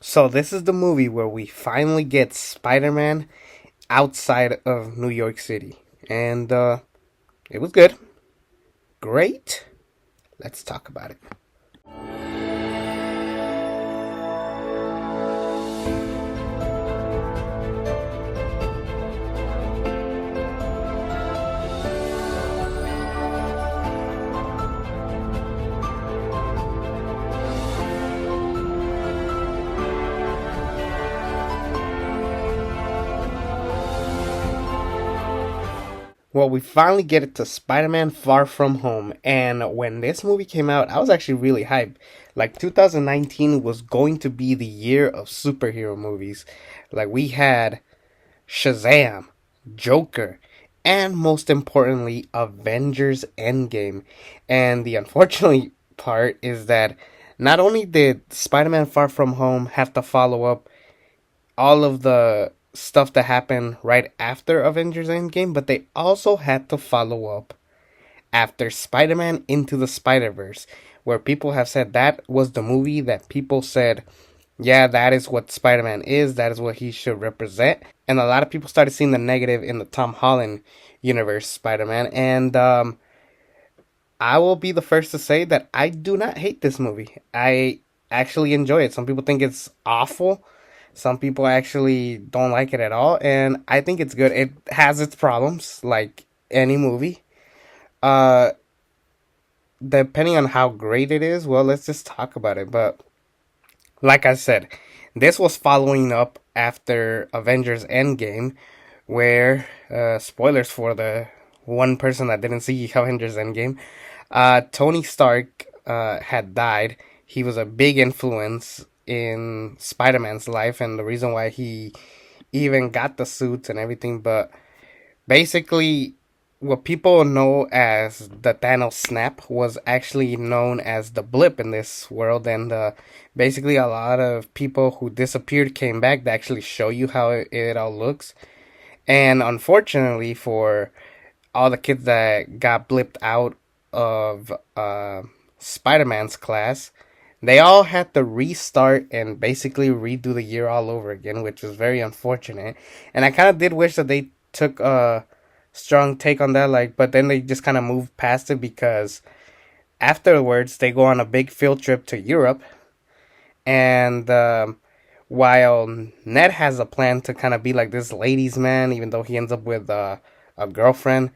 So this is the movie where we finally get Spider-Man outside of New York City. And it was good. Great. Let's talk about it. Well, we finally get it to Spider-Man Far From Home. And when this movie came out, I was actually really hyped. Like 2019 was going to be the year of superhero movies. Like we had Shazam, Joker, and most importantly, Avengers Endgame. And the unfortunate part is that not only did Spider Man Far From Home have to follow up all of the stuff that happened right after Avengers Endgame, but they also had to follow up after Spider Man Into the Spider Verse, where people have said that was the movie that people said, yeah, that is what Spider Man is, that is what he should represent. And a lot of people started seeing the negative in the Tom Holland universe Spider Man. And I will be the first to say that I do not hate this movie. I actually enjoy it. Some people think it's awful. Some people actually don't like it at all. And I think it's good. It has its problems, like any movie. Uh, Depending on how great it is, well, let's just talk about it. But like I said, this was following up after Avengers Endgame, where, spoilers for the one person that didn't see Avengers Endgame, Tony Stark had died. He was a big influence in Spider Man's life and the reason why he even got the suits and everything. But basically, what people know as the Thanos snap was actually known as the blip in this world, and basically a lot of people who disappeared came back to actually show you how it all looks. And unfortunately for all the kids that got blipped out of Spider-Man's class, they all had to restart and basically redo the year all over again, which was very unfortunate. And I kind of did wish that they took a strong take on that, like, but then they just kind of moved past it because afterwards they go on a big field trip to Europe, and while Ned has a plan to kind of be like this ladies' man, even though he ends up with a girlfriend,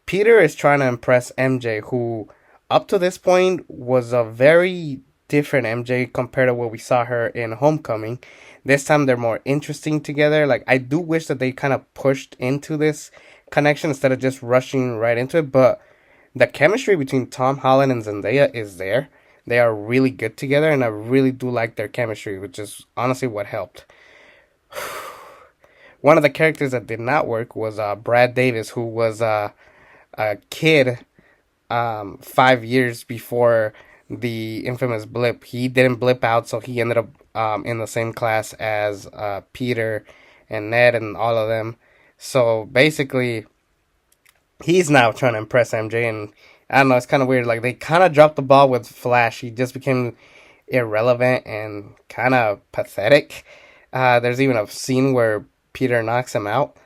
Peter is trying to impress MJ, who up to this point was a very different MJ compared to what we saw her in Homecoming. This time they're more interesting together. Like, I do wish that they kind of pushed into this connection instead of just rushing right into it, but the chemistry between Tom Holland and Zendaya is there. They are really good together, and I really do like their chemistry, which is honestly what helped. One of the characters that did not work was Brad Davis, who was a kid 5 years before the infamous blip. He didn't blip out, so he ended up in the same class as Peter and Ned and all of them. So basically, he's now trying to impress MJ, and I don't know, it's kind of weird. Like, they kind of dropped the ball with Flash. He just became irrelevant and kind of pathetic. There's even a scene where Peter knocks him out.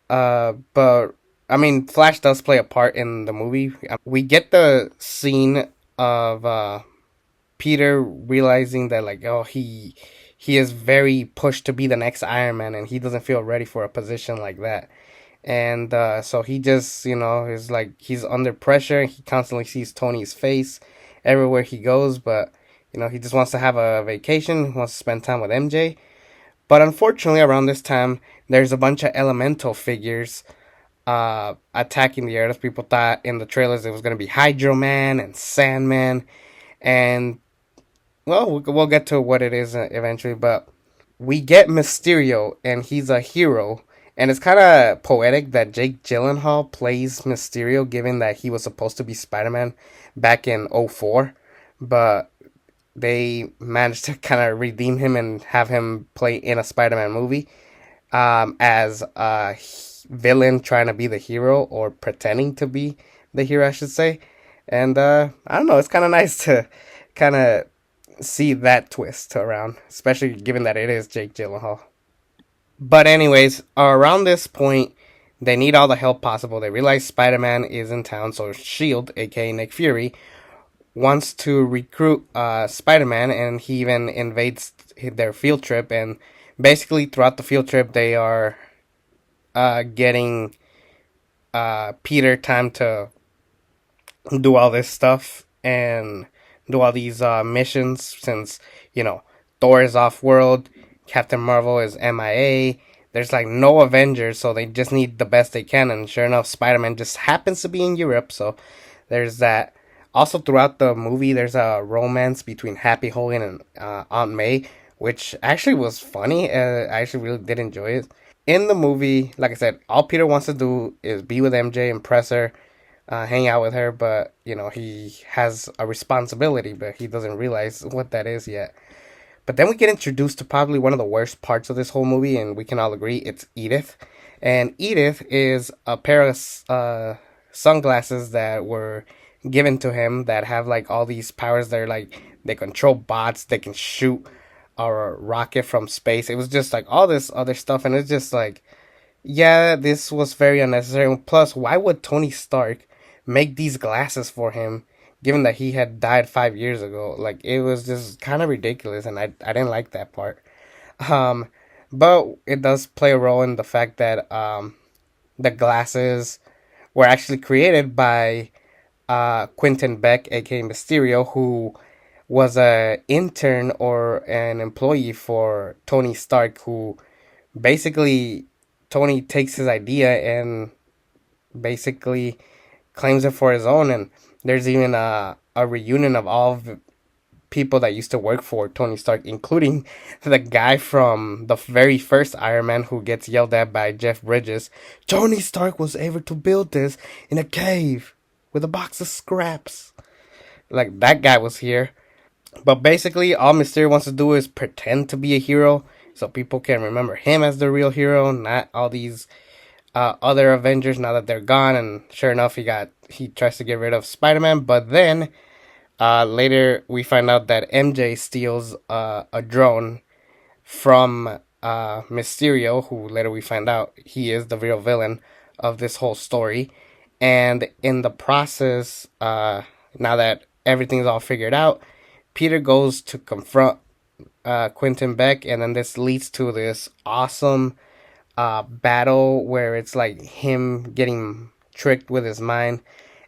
But I mean, Flash does play a part in the movie. We get the scene of Peter realizing that, like, oh, he is very pushed to be the next Iron Man, and he doesn't feel ready for a position like that. And so he just, is like, he's under pressure. He constantly sees Tony's face everywhere he goes, but he just wants to have a vacation. He wants to spend time with MJ. But unfortunately, around this time, there's a bunch of elemental figures attacking the Earth. People thought in the trailers it was going to be Hydro Man and Sandman, and well, we'll get to what it is eventually. But we get Mysterio, and he's a hero, and it's kind of poetic that Jake Gyllenhaal plays Mysterio, given that he was supposed to be Spider-Man back in '04, but they managed to kind of redeem him and have him play in a Spider-Man movie as a villain trying to be the hero, or pretending to be the hero, I should say. And I don't know, it's kind of nice to kind of see that twist around, especially given that it is Jake Gyllenhaal. But anyways, around this point, they need all the help possible. They realize Spider-Man is in town, so Shield, aka Nick Fury, wants to recruit Spider-Man, and he even invades their field trip. And basically, throughout the field trip, they are getting Peter time to do all this stuff and do all these missions since, you know, Thor is off world, Captain Marvel is MIA. There's like no Avengers, so they just need the best they can. And sure enough, Spider Man just happens to be in Europe, so there's that. Also, throughout the movie, there's a romance between Happy Hogan and Aunt May, which actually was funny. I actually really did enjoy it. In the movie, like I said, all Peter wants to do is be with MJ, impress her, hang out with her, but you know he has a responsibility, but he doesn't realize what that is yet. But then we get introduced to probably one of the worst parts of this whole movie, and we can all agree it's Edith. And Edith is a pair of sunglasses that were given to him that have like all these powers. They're like they control bots, they can shoot a rocket from space. It was just like all this other stuff, and it's just like, yeah, this was very unnecessary. Plus, why would Tony Stark make these glasses for him, given that he had died 5 years ago? Like, it was just kind of ridiculous, and I didn't like that part. Um, but it does play a role in the fact that the glasses were actually created by Quentin Beck, aka Mysterio, who was a intern or an employee for Tony Stark, who basically Tony takes his idea and basically claims it for his own. And there's even a reunion of all of the people that used to work for Tony Stark, including the guy from the very first Iron Man who gets yelled at by Jeff Bridges. Tony Stark was able to build this in a cave with a box of scraps. Like, that guy was here. But basically, all Mysterio wants to do is pretend to be a hero so people can remember him as the real hero, not all these other Avengers now that they're gone. And sure enough, he tries to get rid of Spider-Man, but then later we find out that MJ steals a drone from Mysterio, who later we find out he is the real villain of this whole story. And in the process, now that everything's all figured out, Peter goes to confront Quentin Beck, and then this leads to this awesome battle where it's like him getting tricked with his mind,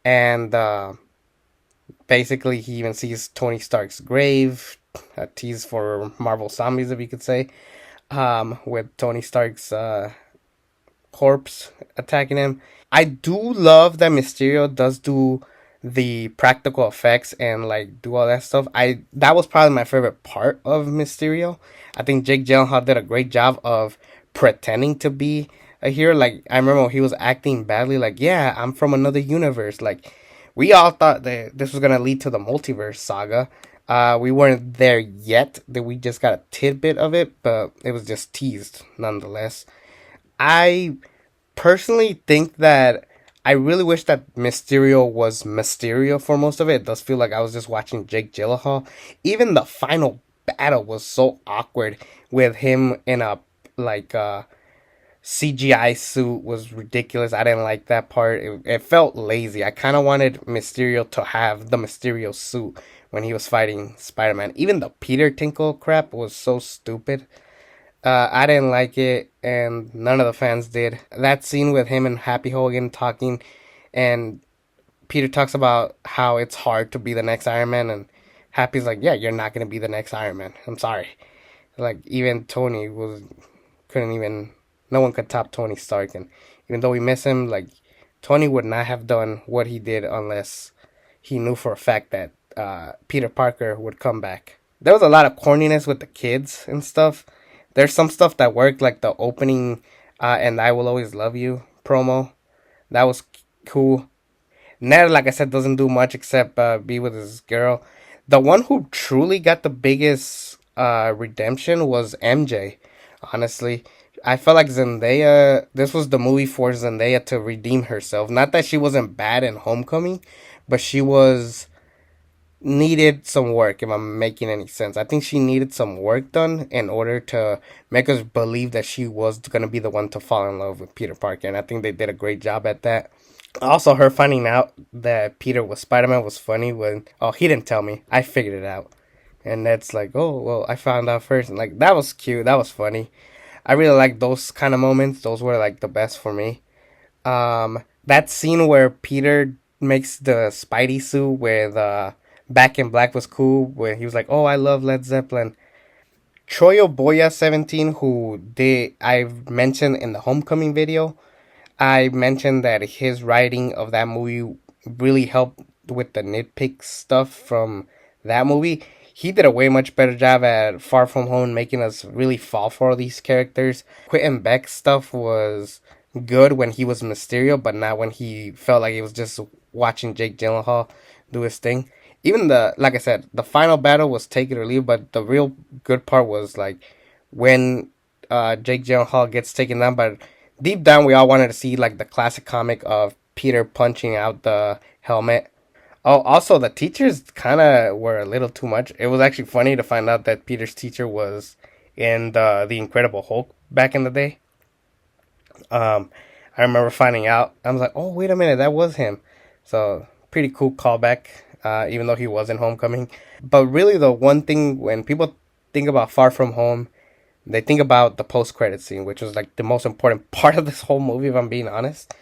and basically he even sees Tony Stark's grave, a tease for Marvel Zombies, if you could say, with Tony Stark's corpse attacking him. I do love that Mysterio does do the practical effects and like do all that stuff. That was probably my favorite part of Mysterio. I think Jake Gyllenhaal did a great job of pretending to be a hero. Like, I remember when he was acting badly, like, yeah, I'm from another universe. Like, we all thought that this was gonna lead to the multiverse saga. We weren't there yet. That we just got a tidbit of it, but it was just teased nonetheless. I personally think that I really wish that Mysterio was Mysterio for most of it. It does feel like I was just watching Jake Gyllenhaal. Even the final battle was so awkward with him in a like CGI suit was ridiculous. I didn't like that part. It felt lazy. I kind of wanted Mysterio to have the Mysterio suit when he was fighting Spider-Man. Even the Peter Tinkle crap was so stupid. I didn't like it, and none of the fans did. That scene with him and Happy Hogan talking, and Peter talks about how it's hard to be the next Iron Man, and Happy's like, yeah, you're not going to be the next Iron Man. I'm sorry. Like, even Tony couldn't even, no one could top Tony Stark, and even though we miss him, like, Tony would not have done what he did unless he knew for a fact that Peter Parker would come back. There was a lot of corniness with the kids and stuff. There's some stuff that worked, like the opening and I Will Always Love You promo. That was cool. Ned, like I said, doesn't do much except be with his girl. The one who truly got the biggest redemption was MJ, honestly. I felt like Zendaya, this was the movie for Zendaya to redeem herself. Not that she wasn't bad in Homecoming, but she was needed some work, if I'm making any sense. I think she needed some work done in order to make us believe that she was going to be the one to fall in love with Peter Parker. And I think they did a great job at that. Also, her finding out that Peter was Spider Man was funny when, oh, he didn't tell me. I figured it out. And that's like, oh, well, I found out first. And like, that was cute. That was funny. I really like those kind of moments. Those were like the best for me. That scene where Peter makes the Spidey suit with Back in Black was cool. Where he was like, "Oh, I love Led Zeppelin." Troy Oboya 17, who did I've mentioned in the Homecoming video. I mentioned that his writing of that movie really helped with the nitpick stuff from that movie. He did a way much better job at Far From Home, making us really fall for these characters. Quentin Beck's stuff was good when he was Mysterio, but not when he felt like he was just watching Jake Gyllenhaal do his thing. Even like I said, the final battle was take it or leave, but the real good part was like when Jake Gyllenhaal gets taken down. But deep down, we all wanted to see like the classic comic of Peter punching out the helmet. Oh, also the teachers kind of were a little too much. It was actually funny to find out that Peter's teacher was in the Incredible Hulk back in the day. Um, I remember finding out. I was like, oh wait a minute, that was him. So pretty cool callback. Even though he was in Homecoming, but really the one thing when people think about Far From Home, they think about the post credit scene, which was like the most important part of this whole movie, if I'm being honest.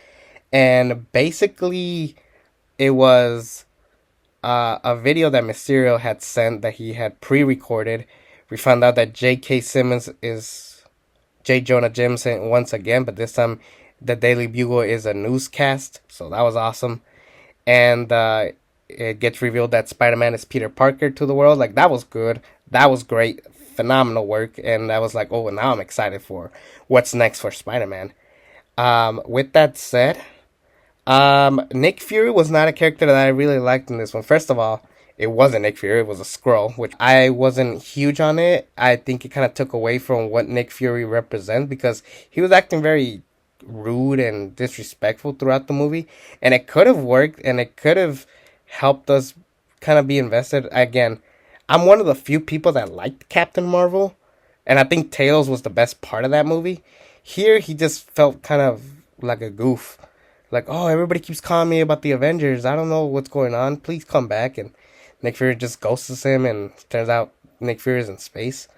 And basically, it was a video that Mysterio had sent that he had pre-recorded. We found out that J.K. Simmons is J. Jonah Jameson once again, but this time the Daily Bugle is a newscast, so that was awesome. And it gets revealed that Spider-Man is Peter Parker to the world. Like, that was good. That was great. Phenomenal work. And I was like, oh, now I'm excited for what's next for Spider-Man. With that said, Nick Fury was not a character that I really liked in this one. First of all, it wasn't Nick Fury, it was a Skrull, which I wasn't huge on it. I think it kind of took away from what Nick Fury represents because he was acting very rude and disrespectful throughout the movie. And it could have worked and it could have helped us kind of be invested. Again, I'm one of the few people that liked Captain Marvel. And I think Tails was the best part of that movie. Here, he just felt kind of like a goof. Like, oh, everybody keeps calling me about the Avengers. I don't know what's going on. Please come back. And Nick Fury just ghosts him, and turns out Nick Fury is in space.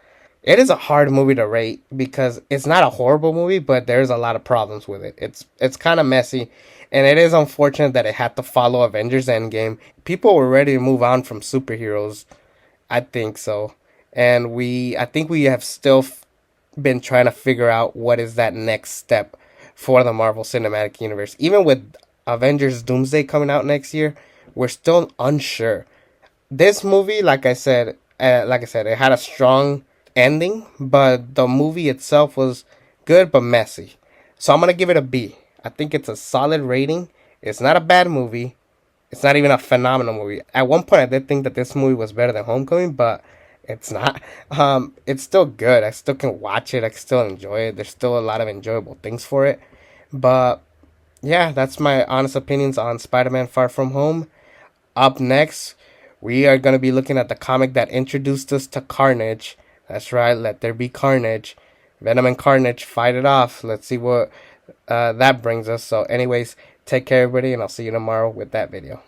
It is a hard movie to rate because it's not a horrible movie, but there's a lot of problems with it. It's kind of messy, and it is unfortunate that it had to follow Avengers Endgame. People were ready to move on from superheroes. I think so. And I think we have still been trying to figure out what is that next step for the Marvel Cinematic Universe. Even with Avengers Doomsday coming out next year, we're still unsure. This movie, like I said, it had a strong ending, but the movie itself was good but messy. So I'm gonna give it a B. I think it's a solid rating. It's not a bad movie. It's not even a phenomenal movie. At one point, I did think that this movie was better than Homecoming, but it's not. It's still good. I still can watch it. I can still enjoy it. There's still a lot of enjoyable things for it. But yeah, that's my honest opinions on Spider-Man: Far From Home. Up next, we are going to be looking at the comic that introduced us to Carnage. That's right, let there be carnage. Venom and Carnage fight it off. Let's see what that brings us. So anyways, take care everybody, and I'll see you tomorrow with that video.